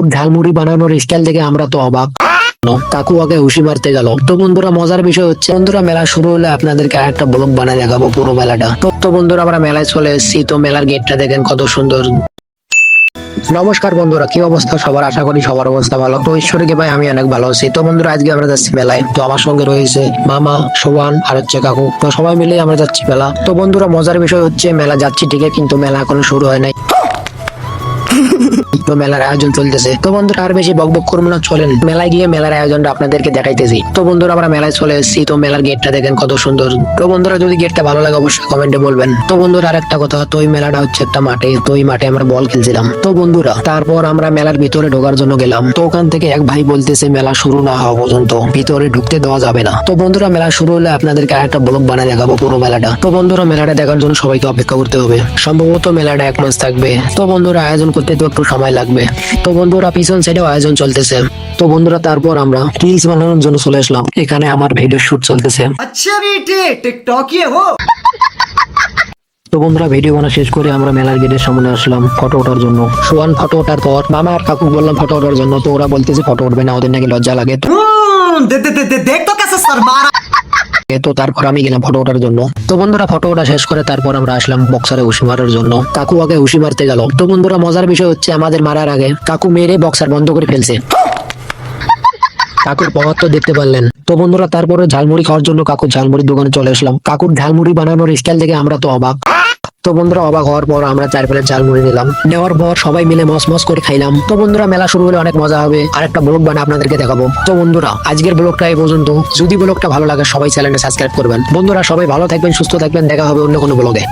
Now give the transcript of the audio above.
ঝালমুড়ি বানানোর স্টাইল দেখে আমরা তো অবাক। কাকু আগে হুশি মারতে গেল। তো বন্ধুরা মজার বিষয় হচ্ছে বন্ধুরা মেলা শুরু হলে আপনাদেরকে একটা ব্লগ বানায় দেখাবো পুরো মেলাটা। তো বন্ধুরা আমরা মেলায় চলে এসেছি। তো মেলার গেটটা দেখেন কত সুন্দর। নমস্কার বন্ধুরা, কি অবস্থা সবার? আশা করি সবার অবস্থা ভালো। তো ঈশ্বরকে ভাই আমি অনেক ভালো আছি। তো বন্ধুরা আজকে আমরা যাচ্ছি মেলায়। তো আমার সঙ্গে রয়েছে মামা, সোহান আর হচ্ছে কাকু। তো সবাই মিলে আমরা যাচ্ছি মেলা। তো বন্ধুরা মজার বিষয় হচ্ছে মেলা যাচ্ছি ঠিকই, কিন্তু মেলা এখনো শুরু হয় নাই। তো মেলার আয়োজন চলতেছে। তো বন্ধুরা আর বেশি বকবক করবো না, চলেন মেলায় গিয়ে মেলার আয়োজনটা আপনাদেরকে দেখাইতেছি। তো বন্ধুরা আমরা মেলায় চলে এসেছি। তো মেলার গেটটা দেখেন কত সুন্দর। তো বন্ধুরা যদি গেটটা ভালো লাগে অবশ্যই কমেন্টে বলবেন। তো বন্ধুরা আরেকটা কথা, তো এই মেলাটা হচ্ছে একটা মাঠে। তো এই মাঠে আমরা বল খেলছিলাম। তো বন্ধুরা তারপর আমরা মেলার ভিতরে ঢোকার জন্য গেলাম। তো ওখান থেকে এক ভাই বলতেছে মেলা শুরু না হওয়া পর্যন্ত ভিতরে ঢুকতে দেওয়া যাবে না। তো বন্ধুরা মেলা শুরু হলে আপনাদেরকে একটা ব্লগ বানায় দেখাবো পুরো মেলাটা। তো বন্ধুরা মেলাটা দেখার জন্য সবাইকে অপেক্ষা করতে হবে। সম্ভবত মেলাটা 1 মাস থাকবে। তো বন্ধুরা আয়োজন করতে তো একটু সময় লাগবে। তো বন্ধুরা পিছন সাইডেও আয়োজন চলতেছে। তো বন্ধুরা তারপর আমরা রিলস বানানোর জন্য চলে আসলাম। এখানে আমার ভিডিও শুট চলতেছে। अच्छा बेटे टिकटॉक ये हो। তো বন্ধুরা ভিডিও বানা শেষ করে আমরা মেলার গেটের সামনে আসলাম ফটো ওঠার জন্য। সোয়ান ফটো ওঠার পর মামা আর কাকু বললাম ফটো ওঠার জন্য। তো ওরা বলতেছে ফটো উঠবে না, ওদের নাকি লজ্জা লাগে। दे, दे, दे, दे, देख तो कैसे सर मारा। তো তারপর আমি গেলাম ফটো ওঠার জন্য। তো বন্ধুরা ফটো ওঠা শেষ করে তারপর আমরা আসলাম বক্সারে হুশি মারার জন্য। কাকু আগে হুশি মারতে গেল। তো বন্ধুরা মজার বিষয় হচ্ছে আমাদের মারার আগে কাকু মেরে বক্সার বন্ধ করে ফেলছে। কাকুর পথ তো দেখতে পারলেন। তো বন্ধুরা তারপরে ঝালমুড়ি খাওয়ার জন্য কাকুর ঝালমুড়ির দোকানে চলে আসলাম। কাকুর ঝালমুড়ি বানানোর স্টাইল দেখে আমরা তো অবাক। তো বন্ধুরা অবাক হওয়ার পর আমরা 4 প্লেট ঝালমুড়ি নিলাম। নেওয়ার পর সবাই মিলে মস মস করে খাইলাম। তো বন্ধুরা মেলা শুরু হলে অনেক মজা হবে। আর একটা ব্লগ বানা আপনাদেরকে দেখাবো। তো বন্ধুরা আজকের ব্লগটা এই পর্যন্ত। যদি ব্লগটা ভালো লাগে সবাই চ্যানেলটা সাবস্ক্রাইব করবেন। বন্ধুরা সবাই ভালো থাকবেন, সুস্থ থাকবেন। দেখা হবে অন্য কোনো ব্লগে।